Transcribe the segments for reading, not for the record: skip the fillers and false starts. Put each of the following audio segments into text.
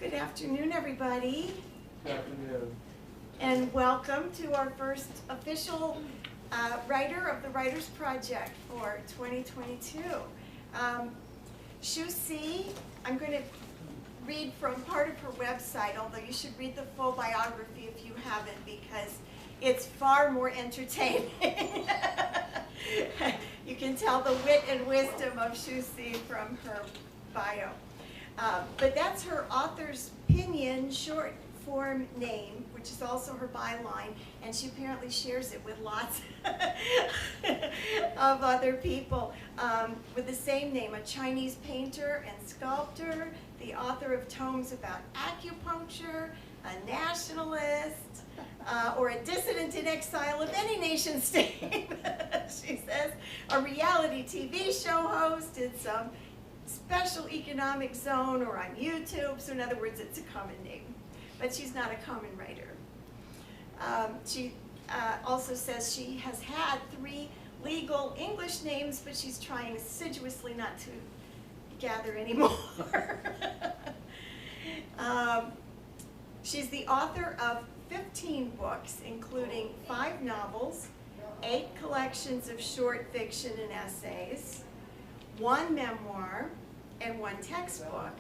Good afternoon, everybody. Good afternoon. And welcome to our first official writer of the Writers Project for 2022. Shu C, I'm going to read from part of her website, although you should read the full biography if you haven't, because it's far more entertaining. You can tell the wit and wisdom of Shu C from her bio. But that's her author's opinion short form name, which is also her byline, and she apparently shares it with lots of other people with the same name, a Chinese painter and sculptor, the author of tomes about acupuncture, a nationalist, or a dissident in exile of any nation state, she says, a reality TV show host in some special economic zone or on YouTube, so in other words, it's a common name. But she's not a common writer. She also says she has had 3 legal English names, but she's trying assiduously not to gather any more. She's the author of 15 books, including 5 novels, 8 collections of short fiction and essays, 1 memoir, and 1 textbook.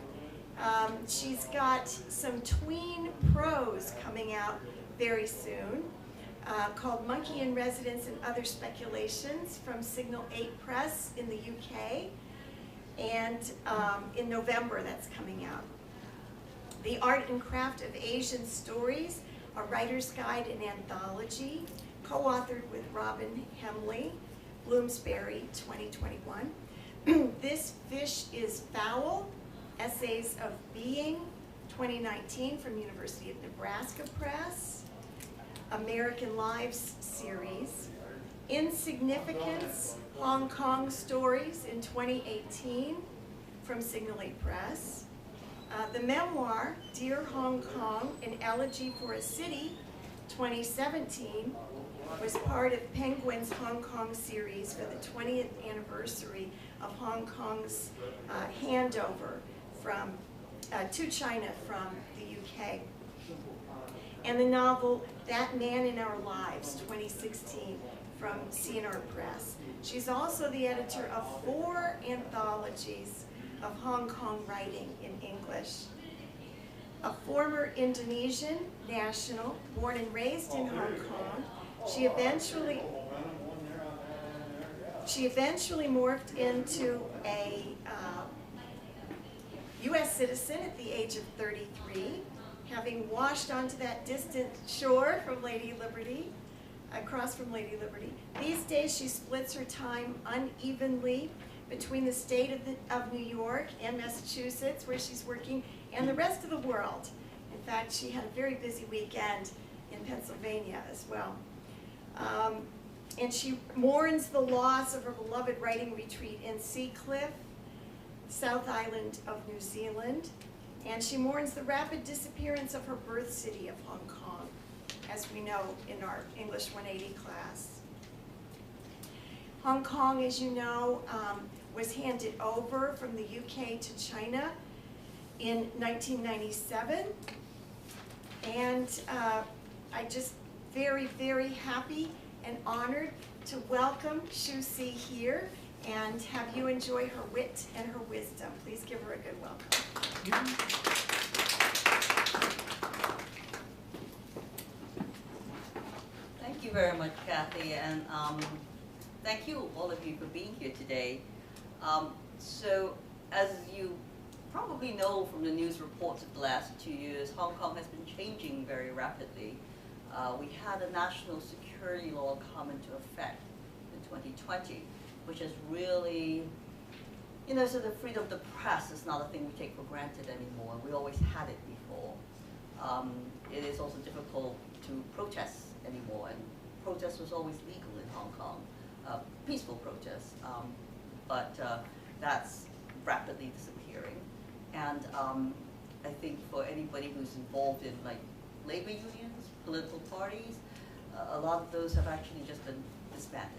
She's got some tween prose coming out very soon called Monkey in Residence and Other Speculations from Signal 8 Press in the UK. And in November that's coming out. The Art and Craft of Asian Stories, a writer's guide and anthology, co-authored with Robin Hemley, Bloomsbury 2021. This Fish is Foul, Essays of Being, 2019 from University of Nebraska Press, American Lives series, Insignificance, Hong Kong Stories in 2018 from Signal 8 Press, the memoir, Dear Hong Kong, An Elegy for a City, 2017, was part of Penguin's Hong Kong series for the 20th anniversary of Hong Kong's handover from to China from the UK. And the novel That Man in Our Lives, 2016, from CNR Press. She's also the editor of 4 anthologies of Hong Kong writing in English. A former Indonesian national, born and raised in Hong Kong, she eventually morphed into a U.S. citizen at the age of 33, having washed onto that distant shore from Lady Liberty, across from Lady Liberty. These days she splits her time unevenly between the state of New York and Massachusetts, where she's working, and the rest of the world. In fact, she had a very busy weekend in Pennsylvania as well. And she mourns the loss of her beloved writing retreat in Seacliff, South Island of New Zealand, and she mourns the rapid disappearance of her birth city of Hong Kong, as we know in our English 180 class. Hong Kong, as you know, was handed over from the UK to China in 1997, and I just very, very happy and honored to welcome Shu C here and have you enjoy her wit and her wisdom. Please give her a good welcome. Thank you very much, Kathy, and thank you, all of you, for being here today. So, as you probably know from the news reports of the last 2 years, Hong Kong has been changing very rapidly. We had a national security law come into effect in 2020, which has really, so the freedom of the press is not a thing we take for granted anymore. We always had it before. It is also difficult to protest anymore, and protest was always legal in Hong Kong, peaceful protests, but that's rapidly disappearing. And I think for anybody who's involved in labor unions, political parties, a lot of those have actually just been disbanded.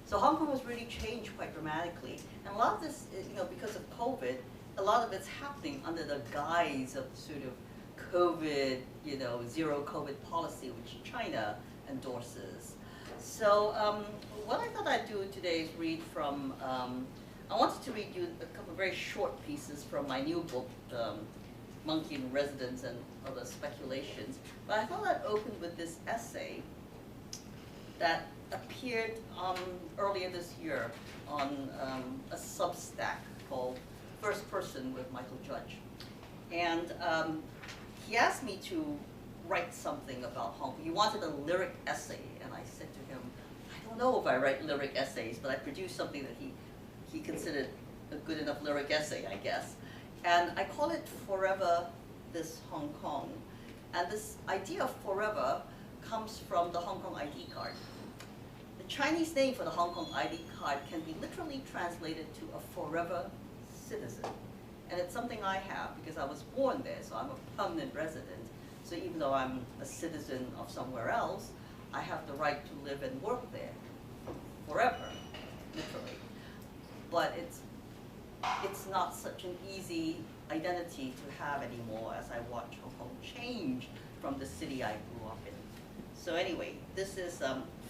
So Hong Kong has really changed quite dramatically. And a lot of this, because of COVID, a lot of it's happening under the guise of sort of COVID, zero COVID policy, which China endorses. So what I thought I'd do today is read from, I wanted to read you a couple of very short pieces from my new book, Monkey in Residence and Other Speculations. But I thought I'd open with this essay that appeared earlier this year on a Substack called First Person with Michael Judge. And he asked me to write something about Hong Kong. He wanted a lyric essay, and I said to him, I don't know if I write lyric essays, but I produced something that he considered a good enough lyric essay, I guess. And I call it Forever This Hong Kong. And this idea of forever comes from the Hong Kong ID card. The Chinese name for the Hong Kong ID card can be literally translated to a forever citizen. And it's something I have because I was born there, so I'm a permanent resident. So even though I'm a citizen of somewhere else, I have the right to live and work there forever, literally. But it's not such an easy identity to have anymore as I watch Hong Kong change from the city I grew up in. So anyway, this is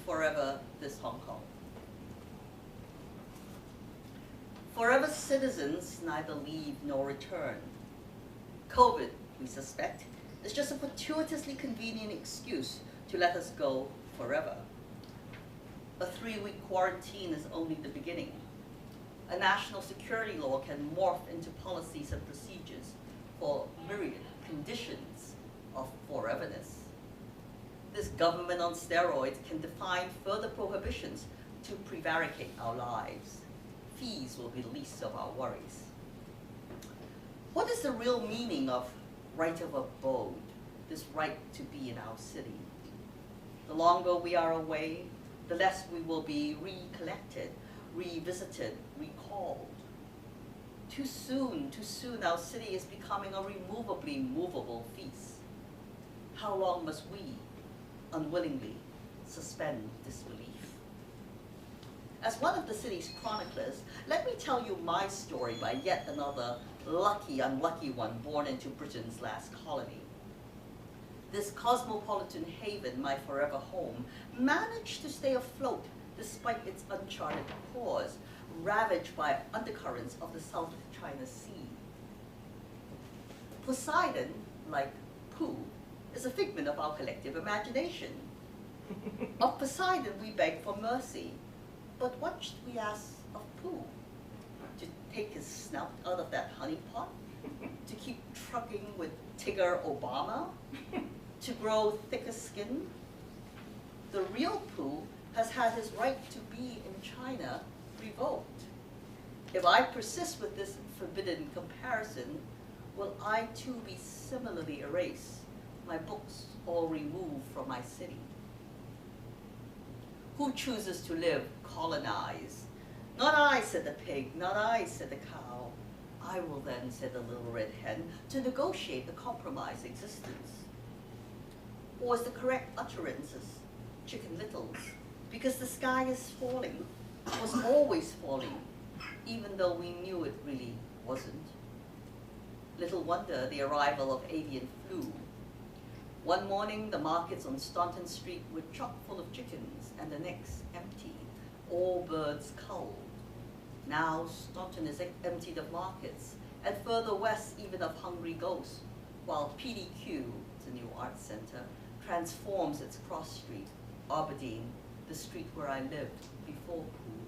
Forever This Hong Kong. Forever citizens neither leave nor return. COVID, we suspect, is just a fortuitously convenient excuse to let us go forever. A 3-week quarantine is only the beginning. A national security law can morph into policies and procedures for myriad conditions of foreverness. This government on steroids can define further prohibitions to prevaricate our lives. Fees will be the least of our worries. What is the real meaning of right of abode, this right to be in our city? The longer we are away, the less we will be recollected, revisited, recalled. Too soon, our city is becoming a removably movable feast. How long must we, unwillingly, suspend disbelief? As one of the city's chroniclers, let me tell you my story by yet another lucky, unlucky one born into Britain's last colony. This cosmopolitan haven, my forever home, managed to stay afloat despite its uncharted course, ravaged by undercurrents of the South China Sea. Poseidon, like Pooh, is a figment of our collective imagination. Of Poseidon we beg for mercy, but what should we ask of Pooh? To take his snout out of that honey pot? To keep trucking with Tigger Obama? To grow thicker skin? The real Pooh has had his right to be in China revoked. If I persist with this forbidden comparison, will I too be similarly erased, my books all removed from my city? Who chooses to live colonized? Not I, said the pig, not I, said the cow. I will then, said the little red hen, to negotiate the compromise existence. Or is the correct utterances, chicken littles, because the sky is falling, was always falling, even though we knew it really wasn't. Little wonder the arrival of avian flu. One morning, the markets on Staunton Street were chock full of chickens, and the next empty, all birds culled. Now Staunton is emptied of markets, and further west even of hungry ghosts, while PDQ, the new arts center, transforms its cross street, Aberdeen, the street where I lived before Pooh.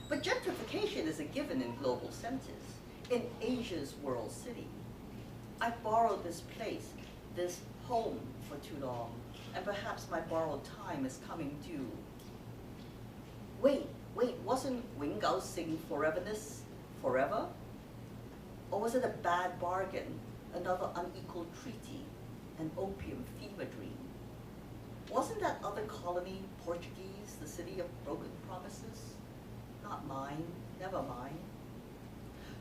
But gentrification is a given in global centers, in Asia's world city. I've borrowed this place, this home for too long, and perhaps my borrowed time is coming due. Wait, wasn't Wingao Sing foreverness forever? Or was it a bad bargain, another unequal treaty, an opium fever dream? Wasn't that other colony Portuguese, the city of broken promises? Not mine, never mine.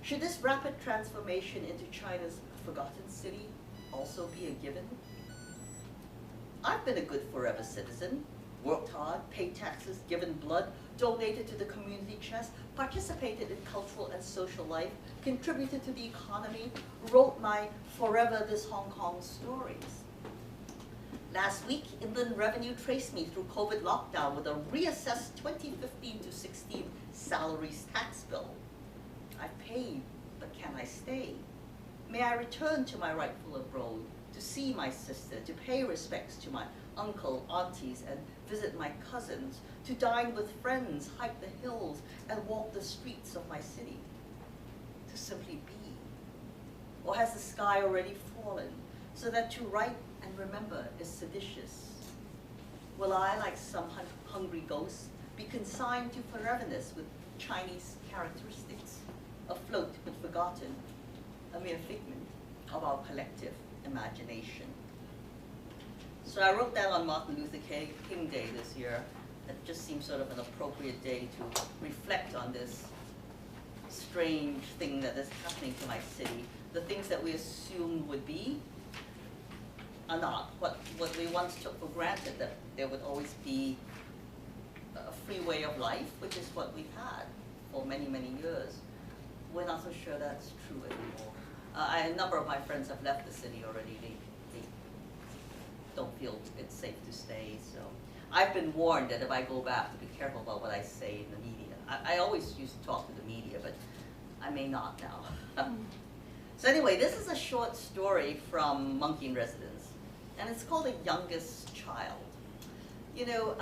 Should this rapid transformation into China's forgotten city also be a given? I've been a good forever citizen, worked hard, paid taxes, given blood, donated to the community chest, participated in cultural and social life, contributed to the economy, wrote my Forever This Hong Kong stories. Last week, Inland Revenue traced me through COVID lockdown with a reassessed 2015 to 16 salaries tax bill. I paid, but can I stay? May I return to my rightful abode, to see my sister, to pay respects to my uncle, aunties, and visit my cousins, to dine with friends, hike the hills, and walk the streets of my city, to simply be? Or has the sky already fallen, so that to write and remember is seditious? Will I, like some hungry ghost, be consigned to foreverness with Chinese characteristics, afloat but forgotten, a mere figment of our collective imagination? So I wrote that on Martin Luther King Day this year. It just seems sort of an appropriate day to reflect on this strange thing that is happening to my city. The things that we assumed would be are not. What we once took for granted, that there would always be a free way of life, which is what we've had for many, many years. We're not so sure that's true anymore. A number of my friends have left the city already. They don't feel it's safe to stay. So I've been warned that if I go back, to be careful about what I say in the media. I always used to talk to the media, but I may not now. So anyway, this is a short story from Monkey in Residence, and it's called The Youngest Child. You know,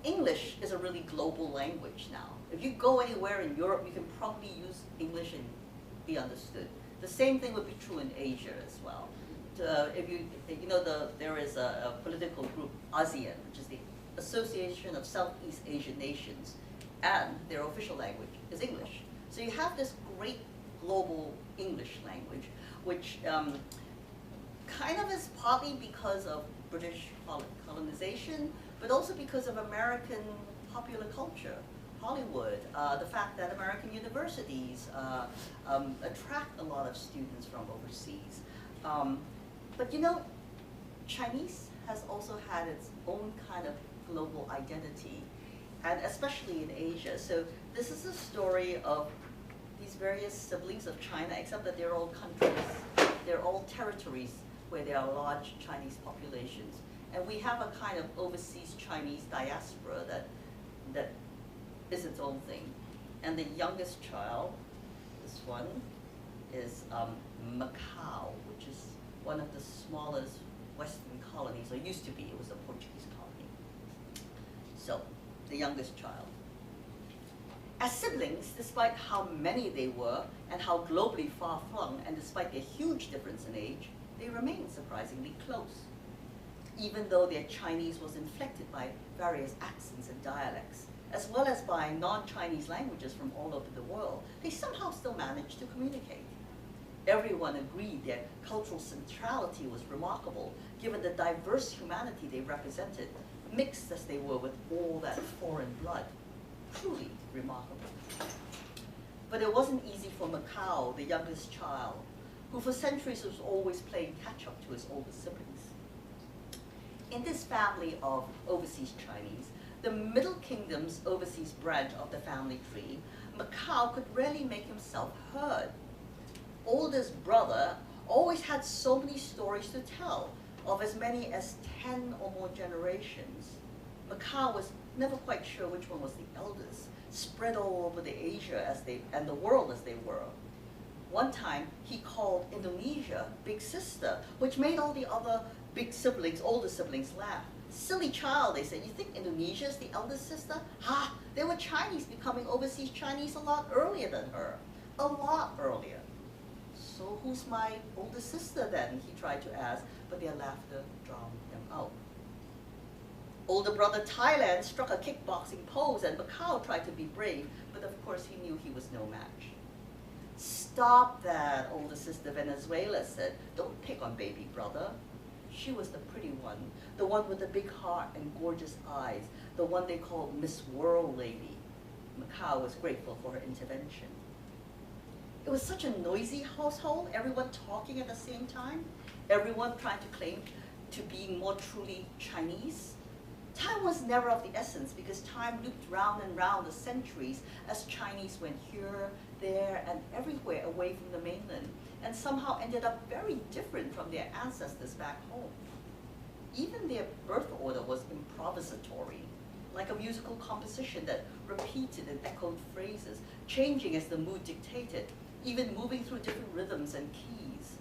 English is a really global language now. If you go anywhere in Europe, you can probably use English and be understood. The same thing would be true in Asia as well. If you know, there is a political group, ASEAN, which is the Association of Southeast Asian Nations, and their official language is English. So you have this great global English language, which kind of is partly because of British colonization, but also because of American popular culture. Hollywood, the fact that American universities attract a lot of students from overseas. But you know, Chinese has also had its own kind of global identity, and especially in Asia. So this is a story of these various siblings of China, except that they're all countries, they're all territories where there are large Chinese populations. And we have a kind of overseas Chinese diaspora that is its own thing. And the youngest child, this one, is Macau, which is one of the smallest Western colonies, or used to be. It was a Portuguese colony. So, the youngest child. As siblings, despite how many they were and how globally far-flung, and despite their huge difference in age, they remained surprisingly close. Even though their Chinese was inflected by various accents and dialects, as well as by non-Chinese languages from all over the world, they somehow still managed to communicate. Everyone agreed their cultural centrality was remarkable, given the diverse humanity they represented, mixed as they were with all that foreign blood. Truly remarkable. But it wasn't easy for Macau, the youngest child, who for centuries was always playing catch-up to his older siblings. In this family of overseas Chinese, the Middle Kingdom's overseas branch of the family tree, Macau could rarely make himself heard. Oldest brother always had so many stories to tell, of as many as 10 or more generations. Macau was never quite sure which one was the eldest, spread all over the Asia and the world as they were. One time, he called Indonesia Big Sister, which made all the other big siblings, older siblings, laugh. Silly child, they said. You think Indonesia is the eldest sister? Ha! There were Chinese becoming overseas Chinese a lot earlier than her. A lot earlier. So who's my older sister then? He tried to ask, but their laughter drowned him out. Older brother Thailand struck a kickboxing pose, and Macau tried to be brave, but of course he knew he was no match. Stop that, older sister Venezuela said. Don't pick on baby brother. She was the pretty one, the one with the big heart and gorgeous eyes, the one they called Miss World Lady. Macau was grateful for her intervention. It was such a noisy household, everyone talking at the same time, everyone trying to claim to being more truly Chinese, Time was never of the essence because time looped round and round the centuries as Chinese went here, there, and everywhere away from the mainland, and somehow ended up very different from their ancestors back home. Even their birth order was improvisatory, like a musical composition that repeated and echoed phrases, changing as the mood dictated, even moving through different rhythms and keys.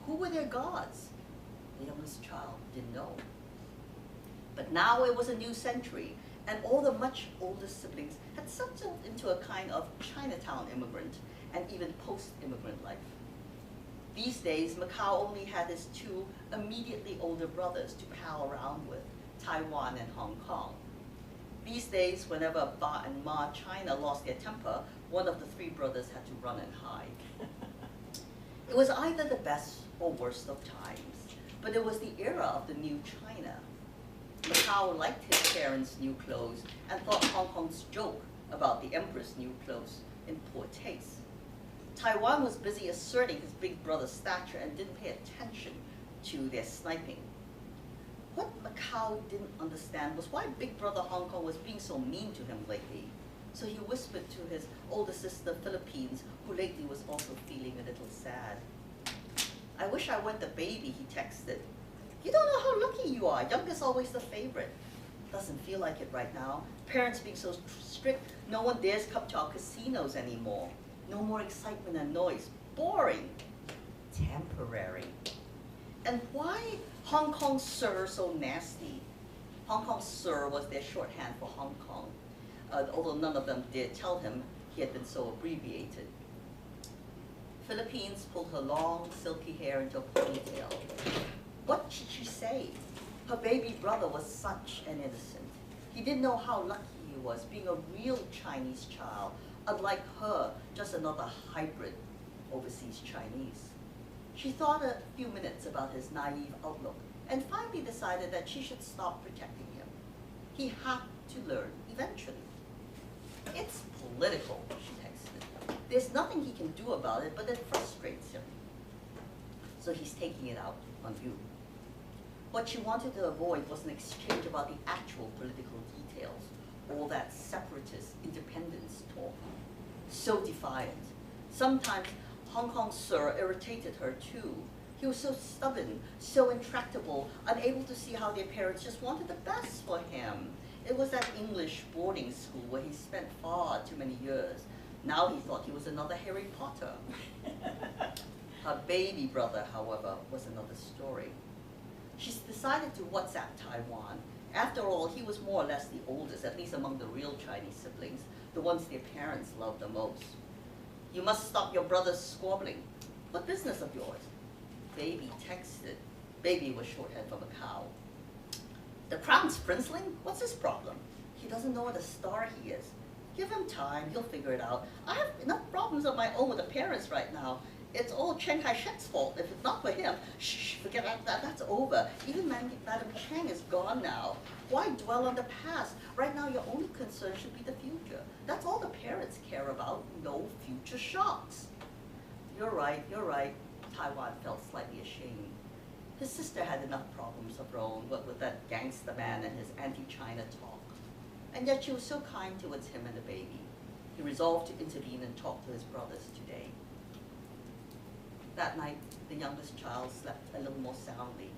Who were their gods? The youngest child didn't know. But now it was a new century, and all the much older siblings had settled into a kind of Chinatown immigrant and even post-immigrant life. These days, Macau only had his two immediately older brothers to pal around with, Taiwan and Hong Kong. These days, whenever Ba and Ma China lost their temper, one of the three brothers had to run and hide. It was either the best or worst of times, but it was the era of the new China. Macau liked his parents' new clothes and thought Hong Kong's joke about the emperor's new clothes in poor taste. Taiwan was busy asserting his big brother's stature and didn't pay attention to their sniping. What Macau didn't understand was why big brother Hong Kong was being so mean to him lately. So he whispered to his older sister Philippines, who lately was also feeling a little sad. "I wish I weren't the baby," he texted. "You don't know how lucky you are. Youngest always the favorite." Doesn't feel like it right now. Parents being so strict, no one dares come to our casinos anymore. No more excitement and noise. Boring. Temporary. And why Hong Kong Sir so nasty? Hong Kong Sir was their shorthand for Hong Kong, although none of them did tell him he had been so abbreviated. Philippines pulled her long, silky hair into a ponytail. What should she say? Her baby brother was such an innocent. He didn't know how lucky he was, being a real Chinese child, unlike her, just another hybrid overseas Chinese. She thought a few minutes about his naive outlook and finally decided that she should stop protecting him. He had to learn eventually. "It's political," she texted. "There's nothing he can do about it, but it frustrates him. So he's taking it out on you." What she wanted to avoid was an exchange about the actual political details, all that separatist independence talk. So defiant. Sometimes Hong Kong Sir irritated her too. He was so stubborn, so intractable, unable to see how their parents just wanted the best for him. It was that English boarding school where he spent far too many years. Now he thought he was another Harry Potter. Her baby brother, however, was another story. She decided to WhatsApp Taiwan. After all, he was more or less the oldest, at least among the real Chinese siblings, the ones their parents loved the most. "You must stop your brothers squabbling. What business of yours?" Baby texted. Baby was shorthand for Macau. "The crown's princeling? What's his problem? He doesn't know what a star he is. Give him time, he'll figure it out. I have enough problems of my own with the parents right now. It's all Chiang Kai-shek's fault. If it's not for him, shh, forget that's over. Even Madam Chiang is gone now. Why dwell on the past? Right now, your only concern should be the future. That's all the parents care about. No future shocks." You're right. Taiwan felt slightly ashamed. His sister had enough problems of her own, what with that gangster man and his anti-China talk. And yet she was so kind towards him and the baby. He resolved to intervene and talk to his brothers today. That night, the youngest child slept a little more soundly.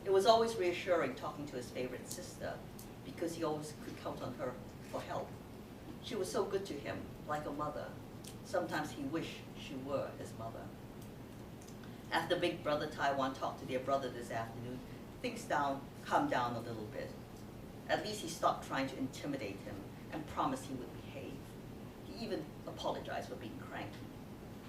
It was always reassuring talking to his favorite sister, because he always could count on her for help. She was so good to him, like a mother. Sometimes he wished she were his mother. After Big Brother Taiwan talked to their brother this afternoon, things calmed down a little bit. At least he stopped trying to intimidate him and promised he would behave. He even apologized for being cranky.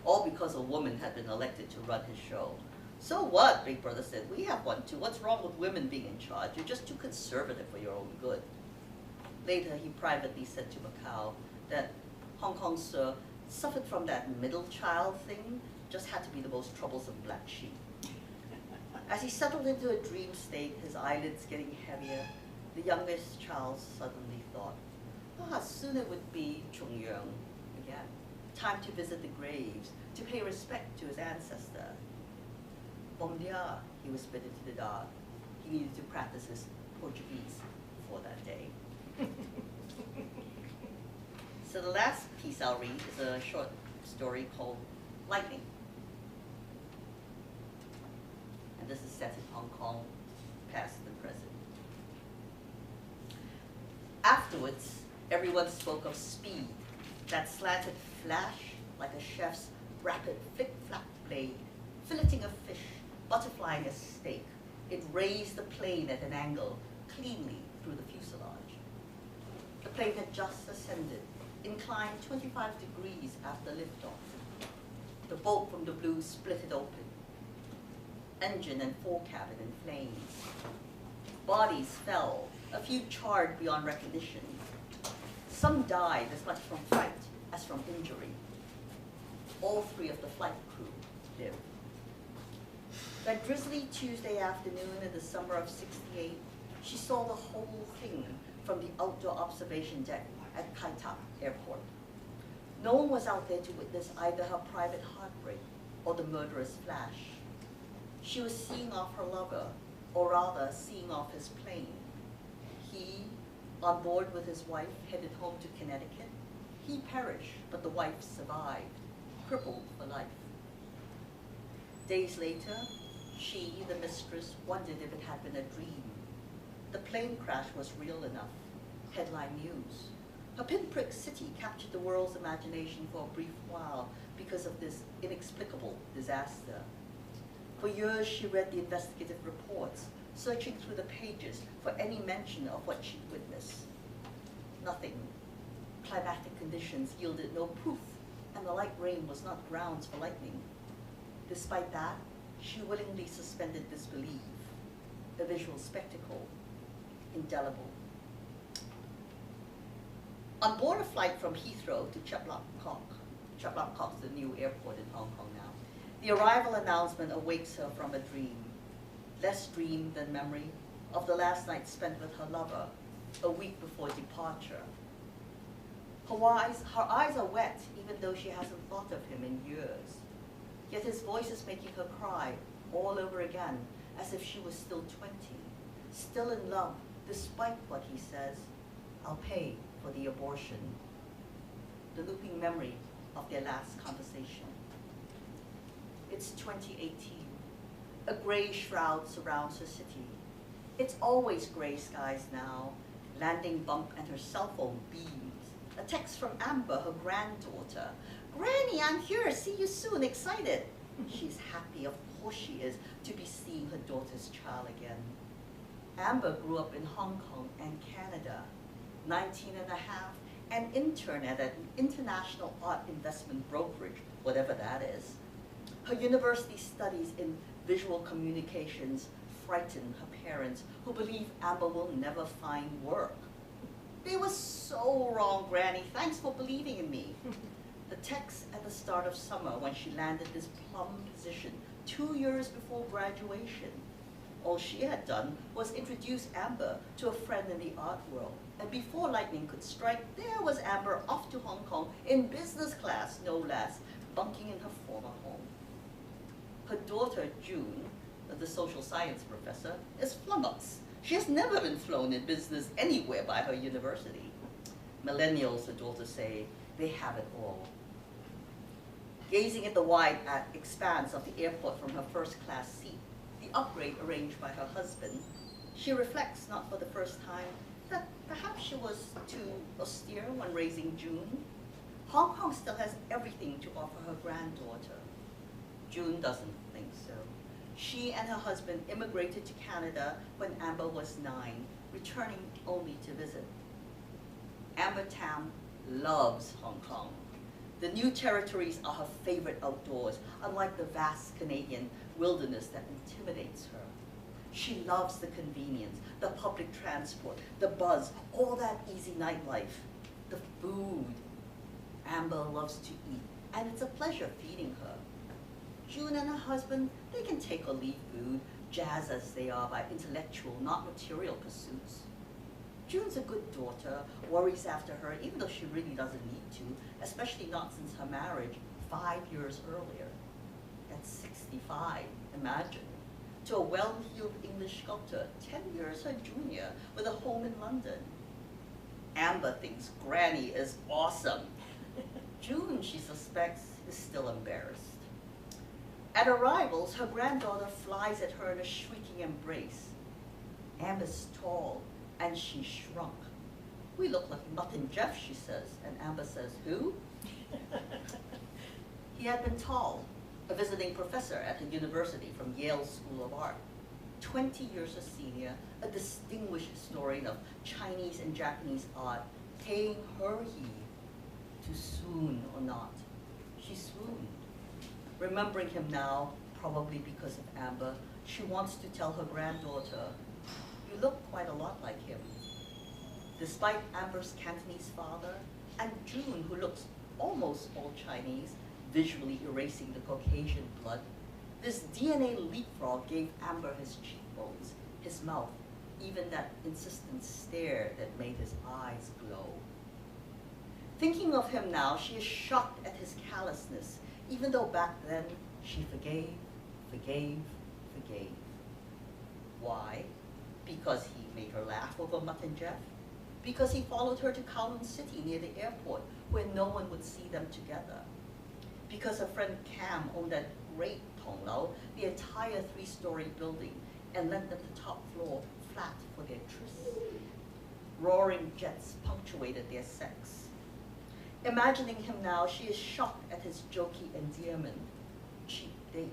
All because a woman had been elected to run his show. "So what?" Big Brother said. "We have one too. What's wrong with women being in charge? You're just too conservative for your own good." Later, he privately said to Macau that Hong Kong Sir suffered from that middle child thing, just had to be the most troublesome black sheep. As he settled into a dream state, his eyelids getting heavier, the youngest child suddenly thought, soon it would be Chongyang again. Time to visit the graves, to pay respect to his ancestor. Bom dia, he whispered into the dark. He needed to practice his Portuguese before that day. So the last piece I'll read is a short story called Lightning. And this is set in Hong Kong, past and present. Afterwards, everyone spoke of speed, that slanted flash like a chef's rapid flick-flap blade, filleting a fish, butterflying a steak. It raised the plane at an angle, cleanly through the fuselage. The plane had just ascended, inclined 25 degrees after liftoff. The bolt from the blue split it open. Engine and fore cabin in flames. Bodies fell, a few charred beyond recognition. Some died as much from fright as from injury. All three of the flight crew lived. That drizzly Tuesday afternoon in the summer of '68, she saw the whole thing from the outdoor observation deck at Kai Tak Airport. No one was out there to witness either her private heartbreak or the murderous flash. She was seeing off her lover, or rather seeing off his plane. He, on board with his wife, headed home to Connecticut. He perished, but the wife survived, crippled for life. Days later, she, the mistress, wondered if it had been a dream. The plane crash was real enough. Headline news. Her pinprick city captured the world's imagination for a brief while because of this inexplicable disaster. For years, she read the investigative reports, searching through the pages for any mention of what she'd witnessed. Nothing. Climatic conditions yielded no proof, and the light rain was not grounds for lightning. Despite that, she willingly suspended disbelief. A visual spectacle, indelible. On board a flight from Heathrow to Chap Lap Kok is the new airport in Hong Kong now, the arrival announcement awakes her from a dream, less dream than memory, of the last night spent with her lover, a week before departure. Her eyes are wet, even though she hasn't thought of him in years. Yet his voice is making her cry all over again, as if she was still 20, still in love, despite what he says. I'll pay for the abortion. The looping memory of their last conversation. It's 2018. A gray shroud surrounds her city. It's always gray skies now. Landing bump and her cell phone beams. A text from Amber, her granddaughter. Granny, I'm here, see you soon, excited. She's happy, of course she is, to be seeing her daughter's child again. Amber grew up in Hong Kong and Canada, 19 and a half, an intern at an international art investment brokerage, whatever that is. Her university studies in visual communications frighten her parents, who believe Amber will never find work. They were so wrong, Granny. Thanks for believing in me. The text at the start of summer when she landed this plum position 2 years before graduation. All she had done was introduce Amber to a friend in the art world. And before lightning could strike, there was Amber off to Hong Kong in business class, no less, bunking in her former home. Her daughter, June, the social science professor, is flummoxed. She has never been flown in business anywhere by her university. Millennials, the daughters say, they have it all. Gazing at the wide expanse of the airport from her first-class seat, the upgrade arranged by her husband, she reflects, not for the first time, that perhaps she was too austere when raising June. Hong Kong still has everything to offer her granddaughter. June doesn't think so. She and her husband immigrated to Canada when Amber was 9, returning only to visit. Amber Tam loves Hong Kong. The new territories are her favorite outdoors, unlike the vast Canadian wilderness that intimidates her. She loves the convenience, the public transport, the buzz, all that easy nightlife, the food. Amber loves to eat, and it's a pleasure feeding her. June and her husband, they can take or leave food, jazzed as they are by intellectual, not material pursuits. June's a good daughter, worries after her, even though she really doesn't need to, especially not since her marriage 5 years earlier. At 65, imagine. to a well-heeled English sculptor, 10 years her junior, with a home in London. Amber thinks Granny is awesome. June, she suspects, is still embarrassed. At arrivals, her granddaughter flies at her in a shrieking embrace. Amber's tall, and she's shrunk. We look like Mutt and Jeff, she says, and Amber says, who? He had been tall, a visiting professor at the university from Yale School of Art. 20 years a senior, a distinguished historian of Chinese and Japanese art, paying her heed to swoon or not. She swooned. Remembering him now, probably because of Amber, she wants to tell her granddaughter, you look quite a lot like him. Despite Amber's Cantonese father, and June, who looks almost all Chinese, visually erasing the Caucasian blood, this DNA leapfrog gave Amber his cheekbones, his mouth, even that insistent stare that made his eyes glow. Thinking of him now, she is shocked at his callousness, even though back then she forgave. Why? Because he made her laugh over Mutt and Jeff? Because he followed her to Kowloon City near the airport where no one would see them together? Because her friend Cam owned that great Tonglao, the entire 3-story building, and lent them the top floor flat for their tryst? Roaring jets punctuated their sex. Imagining him now, she is shocked at his jokey endearment. Cheap date.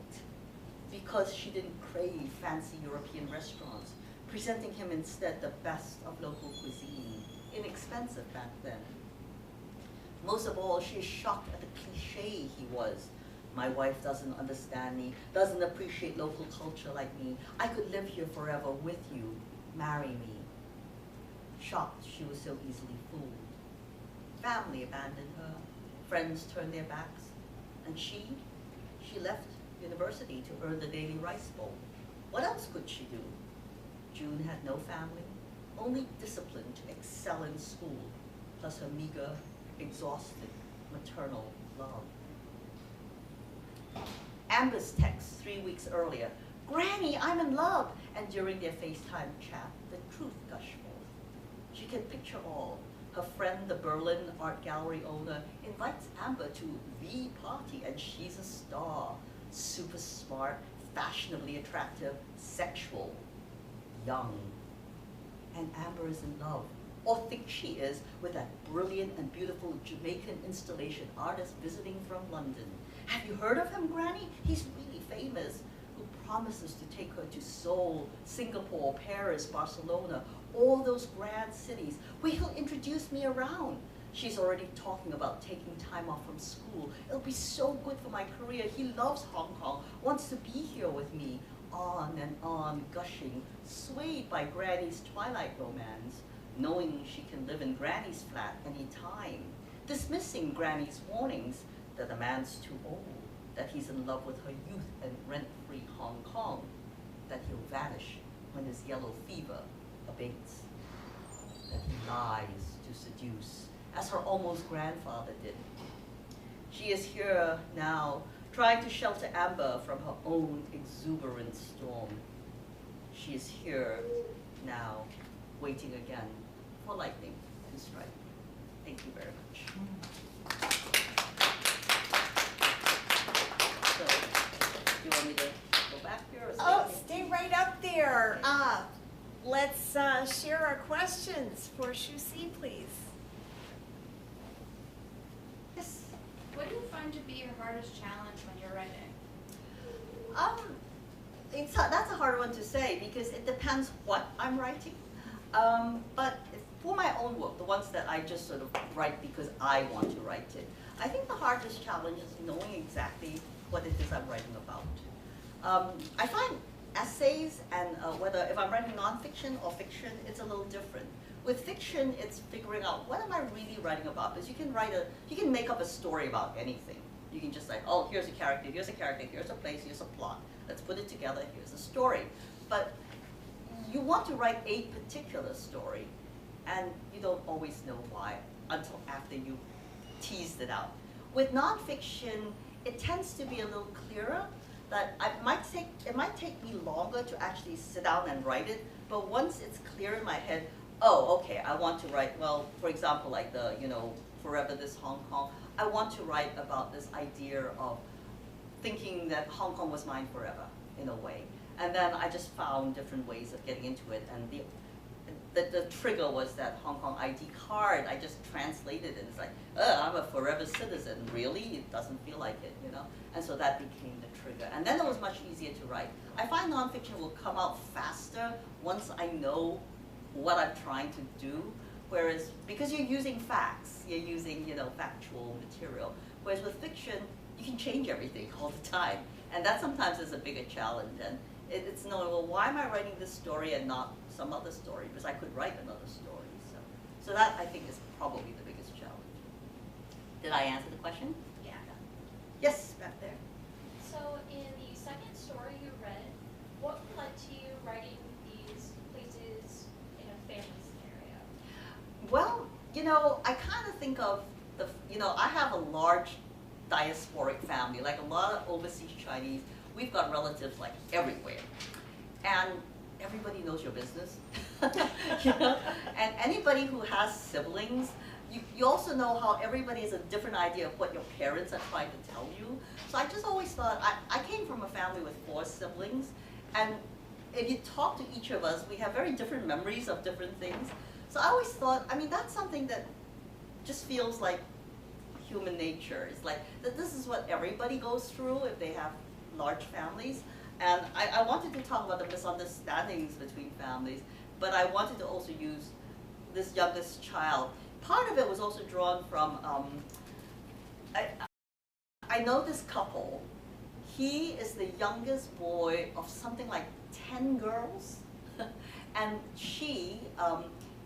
Because she didn't crave fancy European restaurants, presenting him instead the best of local cuisine, inexpensive back then. Most of all, she is shocked at the cliche he was. My wife doesn't understand me, doesn't appreciate local culture like me. I could live here forever with you. Marry me. Shocked she was so easily fooled. Family abandoned her. Friends turned their backs. And she left university to earn the daily rice bowl. What else could she do? June had no family, only discipline to excel in school, plus her meager, exhausted maternal love. Amber's text 3 weeks earlier, Granny, I'm in love, and during their FaceTime chat, the truth gushed forth. She can picture all. Her friend, the Berlin art gallery owner, invites Amber to the party, and she's a star. Super smart, fashionably attractive, sexual, young. And Amber is in love, or thinks she is, with that brilliant and beautiful Jamaican installation artist visiting from London. Have you heard of him, Granny? He's really famous. Who promises to take her to Seoul, Singapore, Paris, Barcelona, all those grand cities, where he'll introduce me around. She's already talking about taking time off from school. It'll be so good for my career. He loves Hong Kong, wants to be here with me. On and on, gushing, swayed by Granny's twilight romance, knowing she can live in Granny's flat any time, dismissing Granny's warnings that the man's too old, that he's in love with her youth and rent-free Hong Kong, that he'll vanish when his yellow fever abates, that he lies to seduce, as her almost grandfather did. She is here now, trying to shelter Amber from her own exuberant storm. She is here now, waiting again for lightning to strike. Thank you very much. So, do you want me to go back here or stay Oh, here? stay right up there. Let's share our questions for Shu Si, please. Yes. What do you find to be your hardest challenge when you're writing? That's a hard one to say because it depends what I'm writing. But for my own work, the ones that I just sort of write because I want to write it, I think the hardest challenge is knowing exactly what it is I'm writing about. I find essays and whether if I'm writing nonfiction or fiction, it's a little different. With fiction, it's figuring out what am I really writing about? Because you can make up a story about anything. You can just like, oh, here's a character, here's a place, here's a plot. Let's put it together, here's a story. But you want to write a particular story, and you don't always know why until after you teased it out. With nonfiction, it tends to be a little clearer. that it might take me longer to actually sit down and write it, but once it's clear in my head, oh, okay, I want to write, well, for example, like the, Forever This Hong Kong, I want to write about this idea of thinking that Hong Kong was mine forever, in a way. And then I just found different ways of getting into it, and the trigger was that Hong Kong ID card. I just translated it. It's like, I'm a forever citizen. Really? It doesn't feel like it, And so that became the trigger. And then it was much easier to write. I find nonfiction will come out faster once I know what I'm trying to do. Whereas, because you're using facts, you're using, factual material. Whereas with fiction, you can change everything all the time. And that sometimes is a bigger challenge. And it's knowing, well, why am I writing this story and not some other story? Because I could write another story. So that, I think, is probably the biggest challenge. Did I answer the question? Yeah. Yes, back there. So in the second story you read, what led to you writing these places in a family scenario? Well, I kind of think of I have a large diasporic family, like a lot of overseas Chinese. We've got relatives like everywhere. And everybody knows your business. And anybody who has siblings, you also know how everybody has a different idea of what your parents are trying to tell you. So I just always thought, I came from a family with 4 siblings, and if you talk to each of us, we have very different memories of different things. So I always thought, that's something that just feels like human nature. It's like that this is what everybody goes through if they have large families. And I wanted to talk about the misunderstandings between families, but I wanted to also use this youngest child. Part of it was also drawn from, I know this couple. He is the youngest boy of something like 10 girls, and she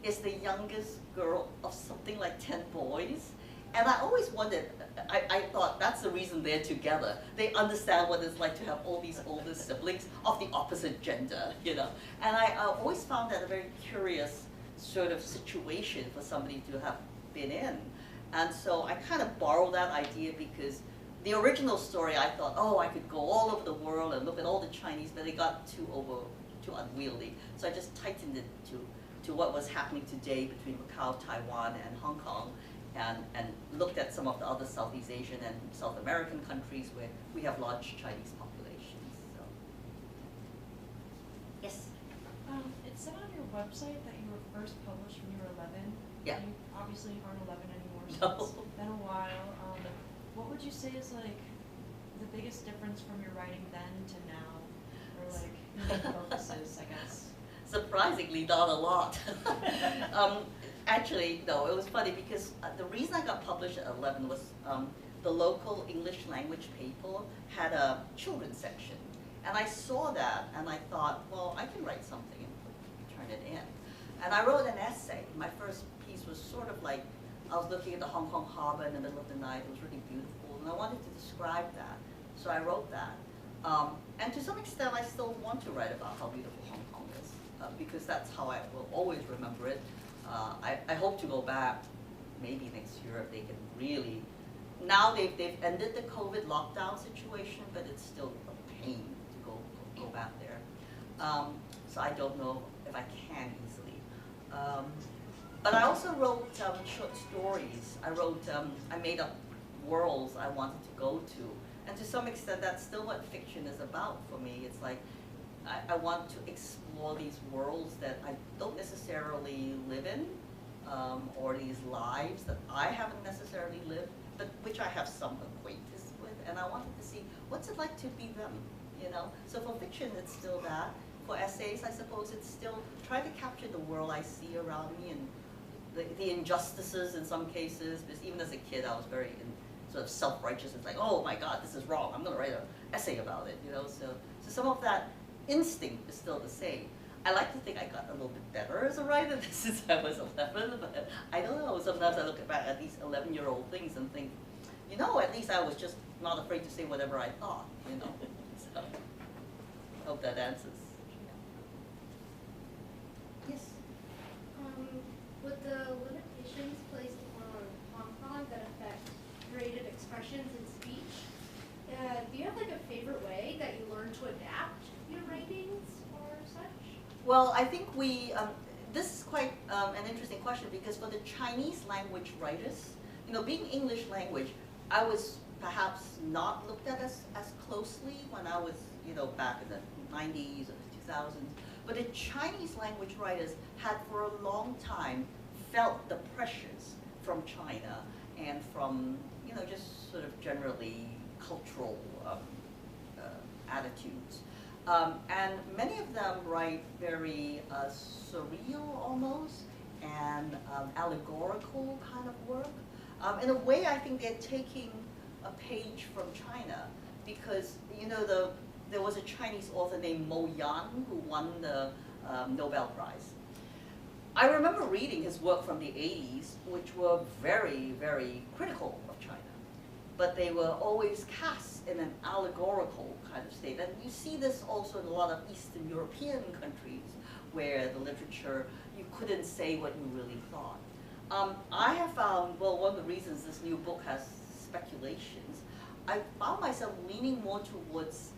is the youngest girl of something like 10 boys. And I always wondered, I thought that's the reason they're together. They understand what it's like to have all these older siblings of the opposite gender, And I always found that a very curious sort of situation for somebody to have been in. And so I kind of borrowed that idea because the original story, I thought, I could go all over the world and look at all the Chinese, but it got too unwieldy. So I just tightened it to what was happening today between Macau, Taiwan, and Hong Kong. And looked at some of the other Southeast Asian and South American countries where we have large Chinese populations. So. Yes? It said on your website that you were first published when you were 11. Yeah. You obviously aren't 11 anymore, so No. it's been a while. What would you say is like the biggest difference from your writing then to now? Or like your main focuses, I guess? Surprisingly, not a lot. Actually, no, it was funny because the reason I got published at 11 was the local English language paper had a children's section. And I saw that and I thought, well, I can write something and turn it in. And I wrote an essay. My first piece was sort of like, I was looking at the Hong Kong harbor in the middle of the night. It was really beautiful. And I wanted to describe that. So I wrote that. And to some extent, I still want to write about how beautiful Hong Kong is because that's how I will always remember it. I hope to go back maybe next year if they can really. Now they've ended the COVID lockdown situation, but it's still a pain to go back there. So I don't know if I can easily. But I also wrote short stories. I made up worlds I wanted to go to. And to some extent, that's still what fiction is about for me. It's like, I want to explore these worlds that I don't necessarily live in, or these lives that I haven't necessarily lived, but which I have some acquaintance with, and I wanted to see what's it like to be them, So for fiction, it's still that. For essays, I suppose it's still trying to capture the world I see around me and the injustices in some cases, because even as a kid, I was very sort of self-righteous. It's like, oh my God, this is wrong. I'm going to write an essay about it, So some of that instinct is still the same. I like to think I got a little bit better as a writer since I was 11, but I don't know. Sometimes I look back at these 11-year-old things and think, at least I was just not afraid to say whatever I thought, So I hope that answers. Yes? With the limitations placed on Hong Kong that affect creative expressions and speech, do you have like a favorite way that you Well, I think this is quite an interesting question because for the Chinese language writers, being English language, I was perhaps not looked at as closely when I was, back in the 90s or the 2000s. But the Chinese language writers had for a long time felt the pressures from China and from, just sort of generally cultural attitudes. And many of them write very surreal almost and allegorical kind of work. In a way, I think they're taking a page from China because, there was a Chinese author named Mo Yan who won the Nobel Prize. I remember reading his work from the 80s, which were very, very critical of China. But they were always cast in an allegorical kind of state. And you see this also in a lot of Eastern European countries where the literature, you couldn't say what you really thought. I have found, well, one of the reasons this new book has speculations, I found myself leaning more towards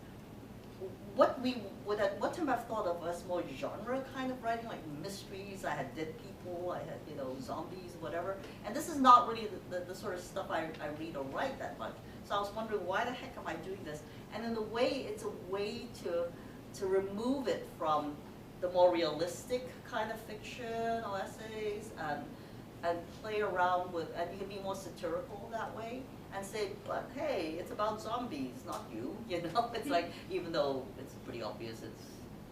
what we would at what time I've thought of as more genre kind of writing, like mysteries. I had dead people, I had zombies, whatever. And this is not really the sort of stuff I read or write that much. So I was wondering, why the heck am I doing this? And in a way, it's a way to remove it from the more realistic kind of fiction or essays and play around with, and you can be more satirical that way. And say, but hey, it's about zombies, not you. It's like, even though it's pretty obvious it's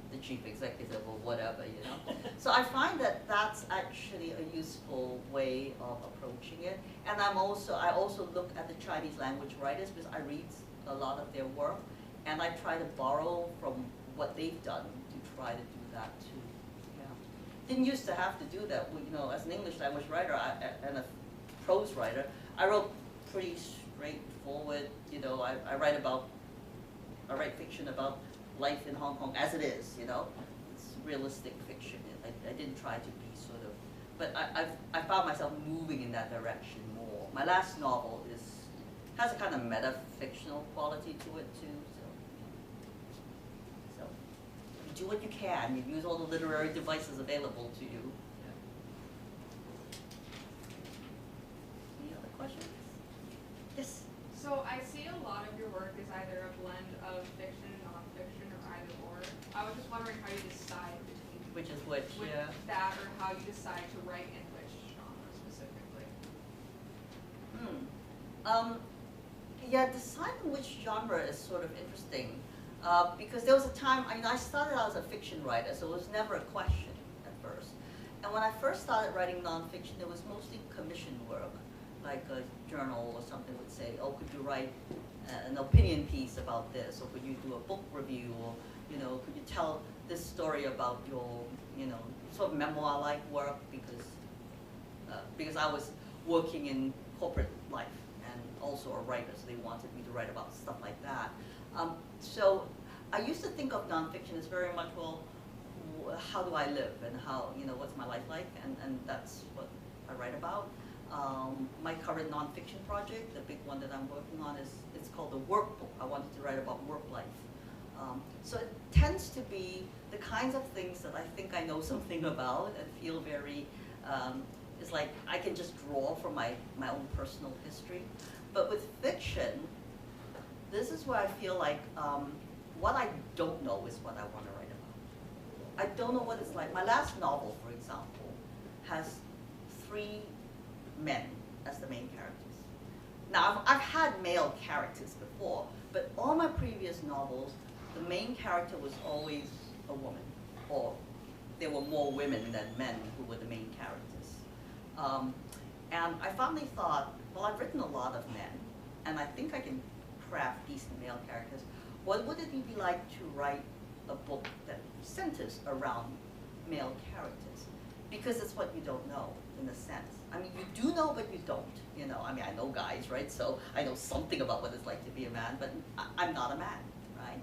the chief executive or whatever, So I find that that's actually a useful way of approaching it. And I also look at the Chinese language writers because I read a lot of their work, and I try to borrow from what they've done to try to do that too. Yeah. Didn't used to have to do that. As an English language writer and a prose writer, I wrote pretty straightforward, I write fiction about life in Hong Kong as it is, It's realistic fiction. I didn't try to be sort of, but I found myself moving in that direction more. My last novel has a kind of meta-fictional quality to it too, so you do what you can. You use all the literary devices available to you. Any other questions? Yes. So I see a lot of your work is either a blend of fiction and nonfiction or either or. I was just wondering how you decide between Which is which, yeah. that or how you decide to write in which genre specifically. Yeah, deciding which genre is sort of interesting because there was a time, I started out as a fiction writer, so it was never a question at first. And when I first started writing nonfiction, it was mostly commissioned work. Like a journal or something would say, oh, could you write an opinion piece about this, or could you do a book review, or could you tell this story about your sort of memoir-like work, because I was working in corporate life and also a writer, so they wanted me to write about stuff like that. So I used to think of nonfiction as very much, well, how do I live and how what's my life like, and that's what I write about. My current nonfiction project, the big one that I'm working on, it's called the Workbook. I wanted to write about work life. So it tends to be the kinds of things that I think I know something about and feel very, it's like I can just draw from my own personal history. But with fiction, this is where I feel like what I don't know is what I want to write about. I don't know what it's like. My last novel, for example, has 3 men as the main characters. Now, I've had male characters before, but all my previous novels, the main character was always a woman, or there were more women than men who were the main characters. And I finally thought, well, I've written a lot of men, and I think I can craft decent male characters. What would it be like to write a book that centers around male characters? Because it's what you don't know, in a sense. I mean, you do know, but you don't. I know guys, right? So I know something about what it's like to be a man, but I'm not a man, right?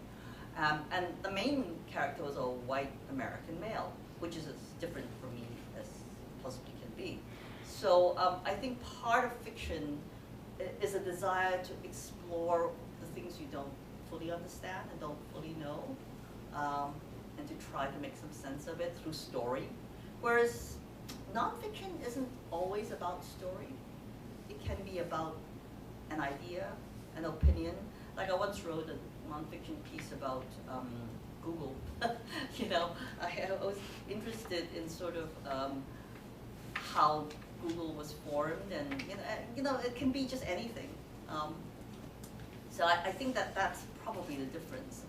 And the main character was a white American male, which is as different for me as possibly can be. So I think part of fiction is a desire to explore the things you don't fully understand and don't fully know, and to try to make some sense of it through story. Whereas nonfiction isn't always about story. It can be about an idea, an opinion. Like I once wrote a nonfiction piece about Google. You know, I was interested in sort of how Google was formed, and you know, it can be just anything. So I think that that's probably the difference.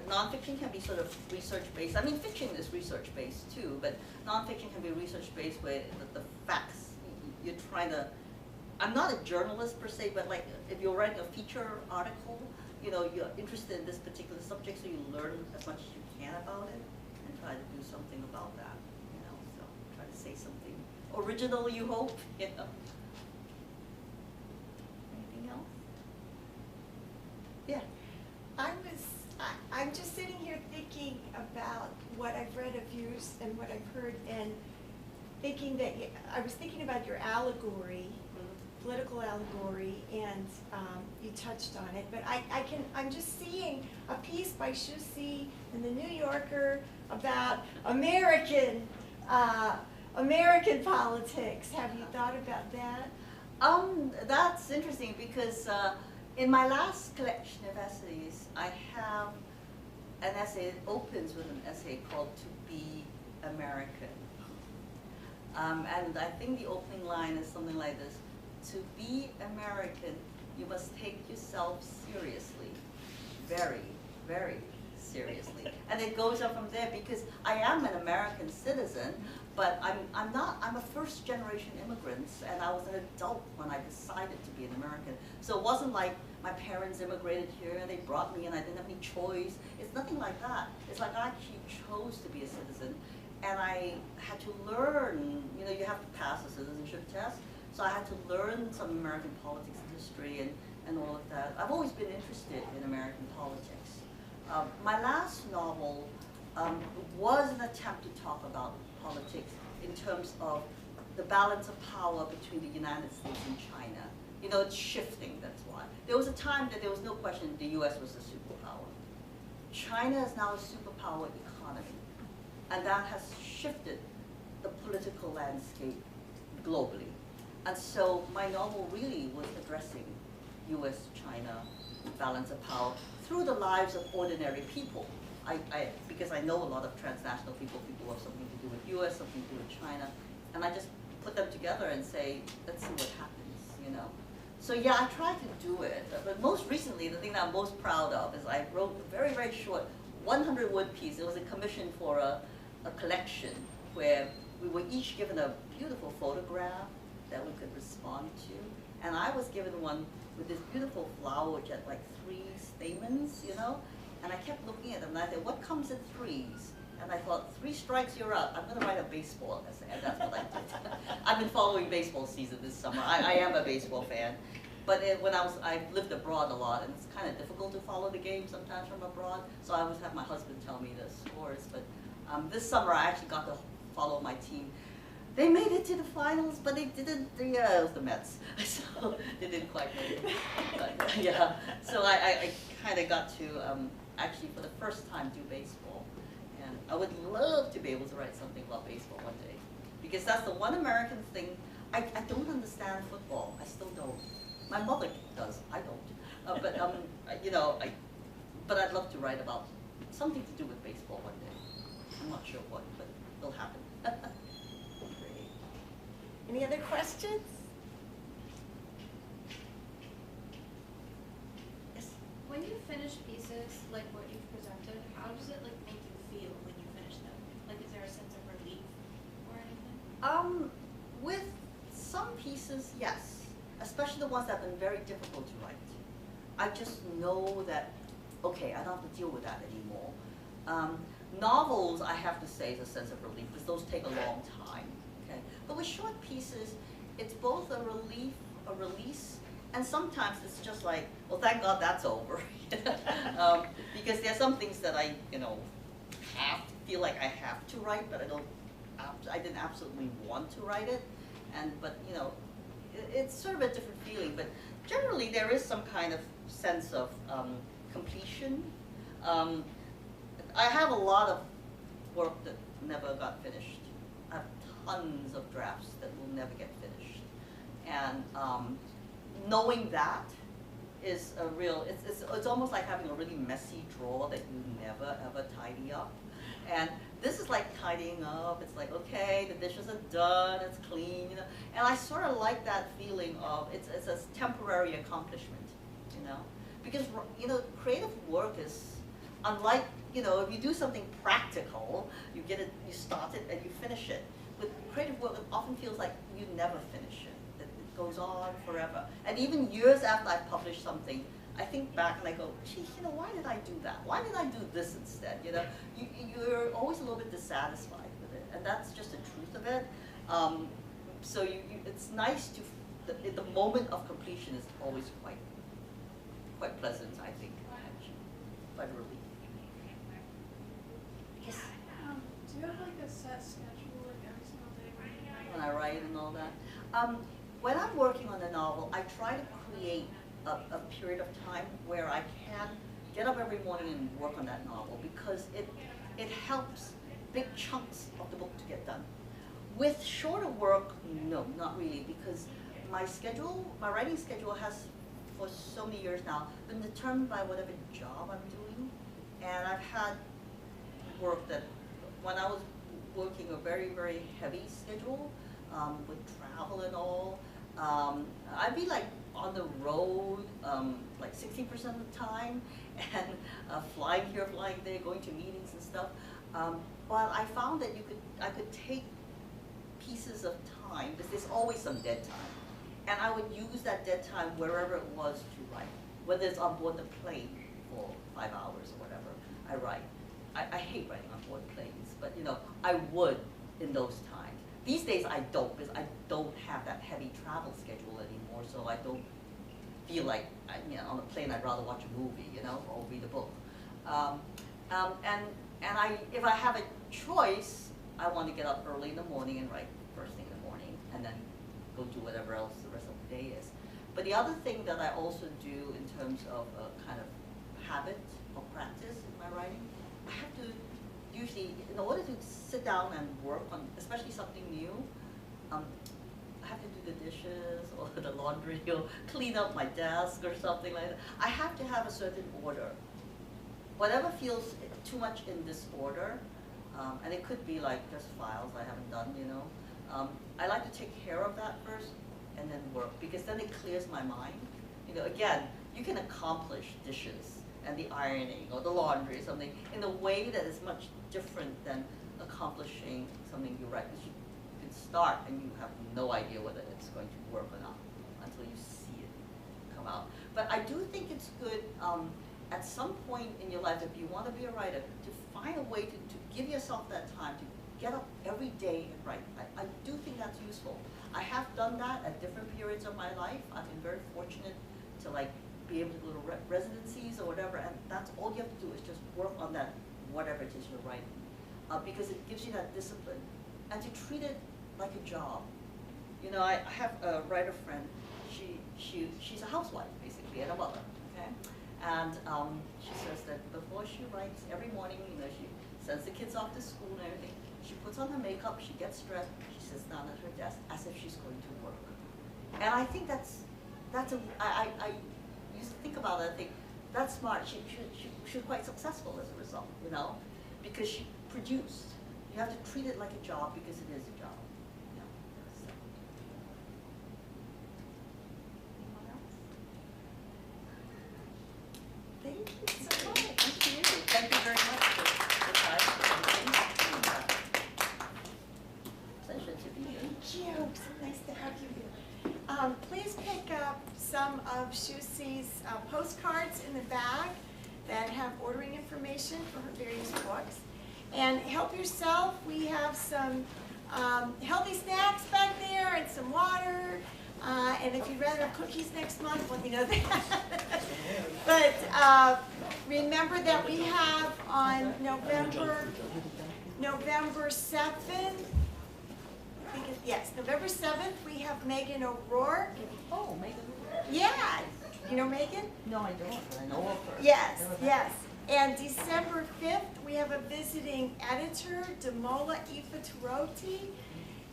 Nonfiction can be sort of research-based. I mean, fiction is research-based too, but nonfiction can be research-based where the facts, you're trying to, I'm not a journalist per se, but like if you're writing a feature article, you know, you're interested in this particular subject, so you learn as much as you can about it and try to do something about that, you know, so try to say something original, you hope, you know. Anything else? Yeah. I'm just sitting here thinking about what I've read of yours and what I've heard, and thinking that, I was thinking about your allegory, political allegory, and you touched on it, but I'm just seeing a piece by Shusi in the New Yorker about American politics. Have you thought about that? That's interesting because in my last collection of essays, I have an essay that opens with an essay called "To Be American." And I think the opening line is something like this: to be American, you must take yourself seriously, very, very seriously. And it goes up from there because I am an American citizen, but I'm a first generation immigrant, and I was an adult when I decided to be an American. So it wasn't like my parents immigrated here and they brought me and I didn't have any choice. It's nothing like that. It's like I actually chose to be a citizen, and I had to learn, you know, you have to pass a citizenship test. So I had to learn some American politics and history and all of that. I've always been interested in American politics. My last novel was an attempt to talk about politics in terms of the balance of power between the United States and China. You know, it's shifting, that's why. There was a time that there was no question the US was a superpower. China is now a superpower economy, and that has shifted the political landscape globally. And so my novel really was addressing US-China balance of power through the lives of ordinary people. Because I know a lot of transnational people who have something to do with US, something to do with China, and I just put them together and say, let's see what happens, you know. So yeah, I tried to do it, but most recently, the thing that I'm most proud of is I wrote a very, very short 100-word piece. It was a commission for a collection where we were each given a beautiful photograph that we could respond to. And I was given one with this beautiful flower which had like 3 stamens, you know? And I kept looking at them and I said, what comes in 3s? And I thought, 3 strikes, you're out. I'm gonna write a baseball essay, and that's what I did. I've been following baseball season this summer. I am a baseball fan. But I've lived abroad a lot, and it's kind of difficult to follow the game sometimes from abroad. So I always have my husband tell me the scores. But this summer I actually got to follow my team. They made it to the finals, but they didn't, it was the Mets, so they didn't quite make it. But, yeah, so I kind of got to actually for the first time do baseball. And I would love to be able to write something about baseball one day, because that's the one American thing. I don't understand football, I still don't. My mother does, I don't. You know, but I'd love to write about something to do with baseball one day. I'm not sure what, but it'll happen. Great. Any other questions? Yes. When you finish pieces like what you've presented, how does it like make you feel when you finish them? Like, is there a sense of relief or anything? With some pieces, yes, especially the ones that have been very difficult to write. I just know that, okay, I don't have to deal with that anymore. Novels, I have to say, is a sense of relief, because those take a long time, okay? But with short pieces, it's both a relief, a release, and sometimes it's just like, well, thank God that's over. Because there are some things that I, you know, feel like I have to write, but I didn't absolutely want to write it. But you know, it's sort of a different feeling. But generally, there is some kind of sense of completion. I have a lot of work that never got finished. I have tons of drafts that will never get finished. And knowing that is a real, it's almost like having a really messy drawer that you never ever tidy up. And this is like tidying up. It's like, okay, the dishes are done, it's clean, you know. And I sort of like that feeling of it's a temporary accomplishment, you know. Because, you know, creative work is unlike, you know, if you do something practical, you get it, you start it and you finish it. With creative work, it often feels like you never finish it. It goes on forever. And even years after I've published something, I think back and I go, gee, you know, why did I do that? Why did I do this instead? You know, you're always a little bit dissatisfied with it, and that's just the truth of it. So it's nice to, the moment of completion is always quite pleasant, I think, quite relief. Yes. Do you have like a set schedule like every single day When I write and all that. When I'm working on a novel, I try to create a period of time where I can get up every morning and work on that novel, because it helps big chunks of the book to get done. With shorter work, no, not really, because my writing schedule has, for so many years now, been determined by whatever job I'm doing. And I've had work that, when I was working a very, very heavy schedule, with travel and all, I'd be like on the road like 60% of the time, and flying here, flying there, going to meetings and stuff. But I found that I could take pieces of time, because there's always some dead time, and I would use that dead time wherever it was to write. Whether it's on board the plane for 5 hours or whatever, I write. I hate writing on board planes, but you know, I would in those times. These days I don't, because I don't have that heavy travel schedule anymore, so I don't feel like, you know, on a plane I'd rather watch a movie, you know, or read a book. And if I have a choice, I want to get up early in the morning and write first thing in the morning, and then go do whatever else the rest of the day is. But the other thing that I also do in terms of a kind of habit or practice in my writing, I have to usually, in order to sit down and work on, especially something new, I have to do the dishes or the laundry or clean up my desk or something like that. I have to have a certain order. Whatever feels too much in disorder, and it could be like just files I haven't done, you know. I like to take care of that first and then work, because then it clears my mind. You know, again, you can accomplish dishes and the ironing or the laundry or something in a way that is much different than accomplishing something you write. Because you can start and you have no idea whether it's going to work or not until you see it come out. But I do think it's good at some point in your life, if you want to be a writer, to find a way to give yourself that time to get up every day and write. I do think that's useful. I have done that at different periods of my life. I've been very fortunate to like be able to go to residencies or whatever, and that's all you have to do is just work on that, whatever it is you're writing, because it gives you that discipline, and to treat it like a job. You know, I have a writer friend. She's a housewife basically and a mother. Okay, and she says that before she writes every morning, you know, she sends the kids off to school and everything. She puts on her makeup, she gets dressed, she sits down at her desk as if she's going to work. And I think I used to think about it, I think, that's smart. She was quite successful as a result, you know, because she produced. You have to treat it like a job because it is a job. You know, so. Anyone else? Thank you so much. Thank you. Thank you very much for the time. Pleasure to be here. Thank you. So nice to have you here. Please pick up some of Shusi's postcards in the bag that have ordering information for her various books. And help yourself. We have some healthy snacks back there and some water. And if you'd rather have cookies next month, let me know that. But remember that we have on November 7th, yes, November 7th, we have Megan O'Rourke. Oh, Megan. Yeah, you know Megan? No, I don't, but I know of her. Yes, Never met yes. And December 5th, we have a visiting editor, Damola Ifataroti,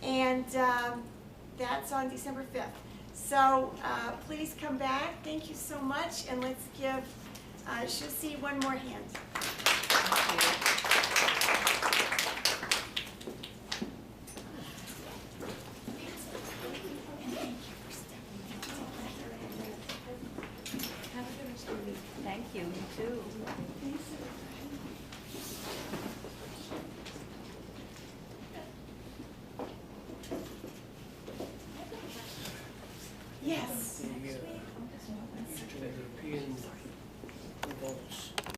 and that's on December 5th. So please come back. Thank you so much, and let's give Shusi one more hand. Thank you, you too.